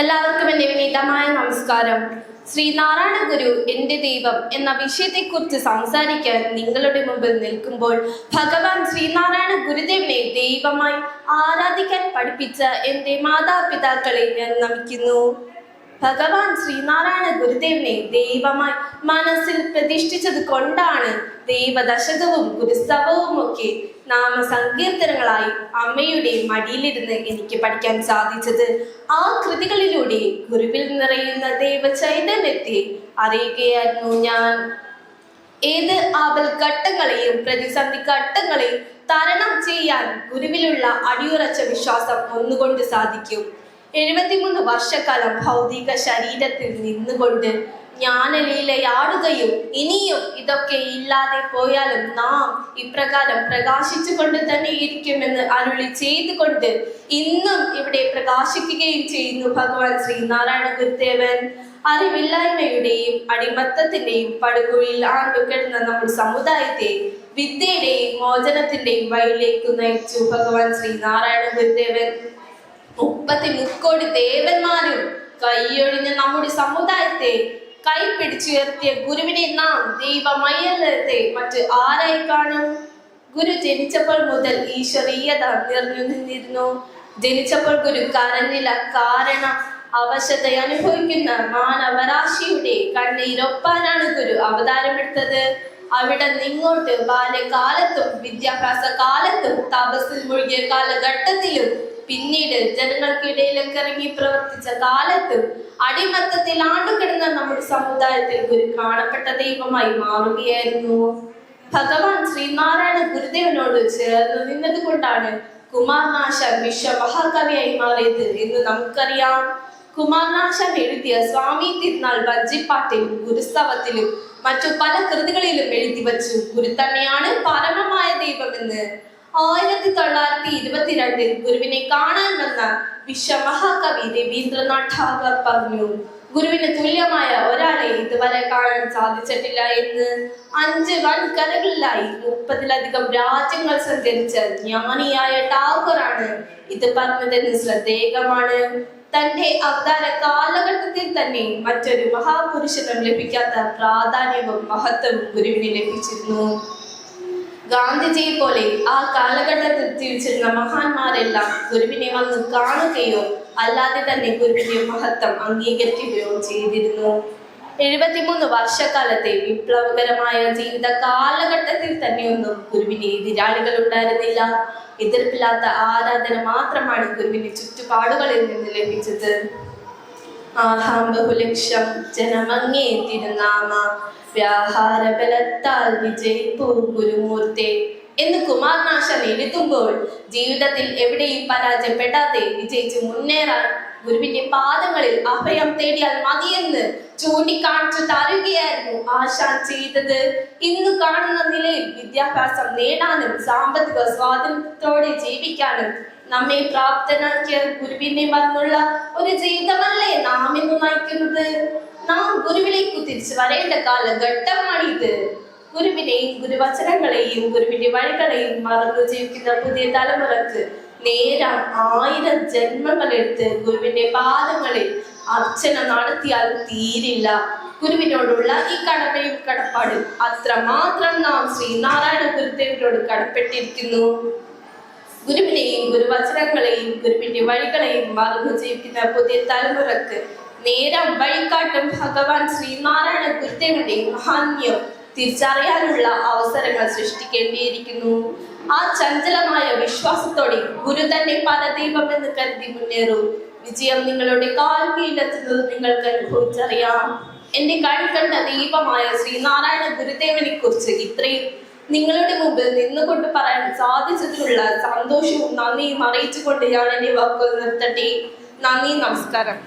എല്ലാവർക്കും എൻ്റെ വിനീതമായ നമസ്കാരം. ശ്രീനാരായണ ഗുരു എൻ്റെ ദൈവം എന്ന വിഷയത്തെക്കുറിച്ച് സംസാരിക്കാൻ നിങ്ങളുടെ മുമ്പിൽ നിൽക്കുമ്പോൾ ഭഗവാൻ ശ്രീനാരായണ ഗുരുദേവനെ ദൈവമായി ആരാധിക്കാൻ പഠിപ്പിച്ച എൻ്റെ മാതാപിതാക്കളെ ഞാൻ നമിക്കുന്നു. ഭഗവാൻ ശ്രീനാരായണ ഗുരുദേവനെ ദൈവമായി മനസ്സിൽ പ്രതിഷ്ഠിച്ചത് കൊണ്ടാണ് ദൈവദശകവും ഗുരുസ്തവവും ഒക്കെ നാമസങ്കീർത്തനങ്ങളായി അമ്മയുടെ മടിയിലിരുന്ന് എനിക്ക് പഠിക്കാൻ സാധിച്ചത്. ആ കൃതികളിലൂടെ ഗുരുവിൽ നിറയുന്ന ദൈവ ചൈതന്യത്തെ അറിയുകയായിരുന്നു ഞാൻ. ഏത് ആപൽ ഘട്ടങ്ങളെയും പ്രതിസന്ധി ഘട്ടങ്ങളെയും തരണം ചെയ്യാൻ ഗുരുവിലുള്ള അടിയുറച്ച വിശ്വാസം ഒന്നുകൊണ്ട് സാധിക്കും. 73 വർഷക്കാലം ഭൗതിക ശരീരത്തിൽ നിന്നുകൊണ്ട് ജ്ഞാനലീലയാടുകയും ഇനിയും ഇതൊക്കെ ഇല്ലാതെ പോയാലും നാം ഇപ്രകാരം പ്രകാശിച്ചുകൊണ്ട് തന്നെ ഇരിക്കുമെന്ന് അരുളി ചെയ്തുകൊണ്ട് ഇന്നും ഇവിടെ പ്രകാശിക്കുകയും ചെയ്യുന്നു ഭഗവാൻ ശ്രീനാരായണ ഗുരുദേവൻ. അറിവില്ലായ്മയുടെയും അടിമത്തത്തിന്റെയും പടുകുഴിയിൽ ആണ്ടുകിടന്ന നമ്മുടെ സമുദായത്തെ വിദ്യയുടെയും മോചനത്തിന്റെയും വഴിയിലേക്ക് നയിച്ചു ഭഗവാൻ ശ്രീനാരായണ ഗുരുദേവൻ. 33 കോടി ദേവന്മാരും കൈയൊഴിഞ്ഞ നമ്മുടെ സമുദായത്തെ കൈപിടിച്ചുയർത്തിയ ഗുരുവിനെ നാം ദൈവമയത്തെ മറ്റ് ആരായി കാണും? ഗുരു ജനിച്ചപ്പോൾ മുതൽ ഈശ്വരീയത നിറഞ്ഞു നിന്നിരുന്നു. ജനിച്ചപ്പോൾ ഗുരു കരഞ്ഞില്ല. കാരണം അവശത അനുഭവിക്കുന്ന മാനവരാശിയുടെ കണ്ണീരൊപ്പാനാണ് ഗുരു അവതാരമെടുത്തത്. അവിടെ നിങ്ങോട്ട് ബാല്യകാലത്തും വിദ്യാഭ്യാസ കാലത്തും തപസ്സിൽ മുഴുകിയ കാലഘട്ടത്തിലും പിന്നീട് ജനങ്ങൾക്കിടയിലൊക്കെ ഇറങ്ങി പ്രവർത്തിച്ച കാലത്തും അടിമത്തത്തിൽ ആണ്ടുകിടന്ന നമ്മുടെ സമുദായത്തിൽ ഗുരു കാണപ്പെട്ട ദൈവമായി മാറുകയായിരുന്നു. ഭഗവാൻ ശ്രീനാരായണ ഗുരുദേവനോട് ചേർന്ന് നിന്നത് കൊണ്ടാണ് കുമാരനാശാൻ വിശ്വമഹാകവിയായി മാറിയത് എന്ന് നമുക്കറിയാം. കുമാരനാശാൻ എഴുതിയ സ്വാമി തിരുനാൾ വജ്ജിപ്പാട്ടിലും ഗുരുസ്തവത്തിലും മറ്റു പല കൃതികളിലും എഴുതി വച്ചു ഗുരു തന്നെയാണ് പരമമായ ദൈവമെന്ന്. 1922 ഗുരുവിനെ കാണാൻ വന്ന വിശ്വമഹാകവി രവീന്ദ്രനാഥ് ടാഗോർ പറഞ്ഞു, ഗുരുവിന് തുല്യമായ ഒരാളെ ഇതുവരെ കാണാൻ സാധിച്ചിട്ടില്ല എന്ന്. 5 വൻകരകളിലായി 30-ലധികം രാജ്യങ്ങൾ സഞ്ചരിച്ച ജ്ഞാനിയായ ടാഗോറാണ് ഇത് പറഞ്ഞതെന്ന് ശ്രദ്ധേയമാണ്. തന്റെ അവതാര കാലഘട്ടത്തിൽ തന്നെ മറ്റൊരു മഹാപുരുഷനും ലഭിക്കാത്ത പ്രാധാന്യവും മഹത്വവും ഗുരുവിന് ലഭിച്ചിരുന്നു. ഗാന്ധിജിയെ പോലെ ആ കാലഘട്ടത്തിൽ ജീവിച്ചിരുന്ന മഹാന്മാരെല്ലാം ഗുരുവിനെ വന്ന് കാണുകയോ അല്ലാതെ തന്നെ ഗുരുവിന്റെ മഹത്വം അംഗീകരിക്കുകയോ ചെയ്തിരുന്നു. 73 വർഷക്കാലത്തെ വിപ്ലവകരമായ ജീവിത കാലഘട്ടത്തിൽ തന്നെയൊന്നും ഗുരുവിന് എതിരാളികൾ ഉണ്ടായിരുന്നില്ല. എതിർപ്പില്ലാത്ത ആരാധന മാത്രമാണ് ഗുരുവിന്റെ ചുറ്റുപാടുകളിൽ നിന്ന് ലഭിച്ചത്. ആഹാം ബഹുലക്ഷം ജനമങ്ങേ തിരുനാമ വ്യാഹാര ബലത്താൽ വിജയിപ്പൂ ഗുരുമൂർത്തെ എന്ന് കുമാരനാശാൻ എഴുതുമ്പോൾ ജീവിതത്തിൽ എവിടെയും പരാജയപ്പെടാതെ വിജയിച്ച് മുന്നേറാൻ ഗുരുവിന്റെ പാദങ്ങളിൽ അഭയം തേടിയാൽ മതിയെന്ന് ചൂണ്ടിക്കാണിച്ചു തരുകയായിരുന്നു ആശാൻ ചെയ്തത്. ഇന്ന് കാണുന്ന നിലയിൽ വിദ്യാഭ്യാസം നേടാനും സാമ്പത്തിക സ്വാതന്ത്ര്യത്തോടെ ജീവിക്കാനും നമ്മെ പ്രാപ്തനാക്കിയ ഗുരുവിനെ മറന്നുള്ള ഒരു ജീവിതമല്ലേ നാം ഇന്ന് നയിക്കുന്നത്? നാം ഗുരുവിലേക്ക് തിരിച്ചു വരേണ്ട കാലഘട്ടമാണിത്. ഗുരുവിനെയും ഗുരുവചനങ്ങളെയും ഗുരുവിന്റെ വഴികളെയും മറന്നു ജീവിക്കുന്ന പുതിയ തലമുറക്ക് നേരാൻ 1000 ജന്മങ്ങളെടുത്ത് ഗുരുവിന്റെ പാദങ്ങളിൽ അർച്ചന നടത്തിയാൽ തീരില്ല. ഗുരുവിനോടുള്ള ഈ കടമയും കടപ്പാടും അത്രമാത്രം നാം ശ്രീനാരായണ ഗുരുദേവനോട് കടപ്പെട്ടിരിക്കുന്നു. ഗുരുവിനെയും ഗുരുവചനങ്ങളെയും ഗുരുവിന്റെ വഴികളെയും മറന്നു ജീവിക്കുന്ന പുതിയ തലമുറക്ക് നേരം വഴികാട്ടും ഭഗവാൻ ശ്രീനാരായണ ഗുരുദേവന്റെ മഹാത്മ്യം തിരിച്ചറിയാനുള്ള അവസരങ്ങൾ സൃഷ്ടിക്കേണ്ടിയിരിക്കുന്നു. ആ ചഞ്ചലമായ വിശ്വാസത്തോടെ ഗുരു തന്നെ പരദൈവം എന്ന് കരുതി മുന്നേറൂ. വിജയം നിങ്ങളുടെ കാൽ കീഴെത്തുന്നത് നിങ്ങൾക്ക് അനുഭവിച്ചറിയാം. എന്റെ കണ്ട ദൈവമായ ശ്രീനാരായണ ഗുരുദേവനെ കുറിച്ച് ഇത്രയും നിങ്ങളുടെ മുമ്പിൽ നിന്നുകൊണ്ട് പറയാൻ സാധിച്ചതിലുള്ള സന്തോഷവും നന്ദിയും അറിയിച്ചുകൊണ്ട് ഞാൻ എന്റെ വാക്കുകൾ നിർത്തട്ടെ. നന്ദി, നമസ്കാരം.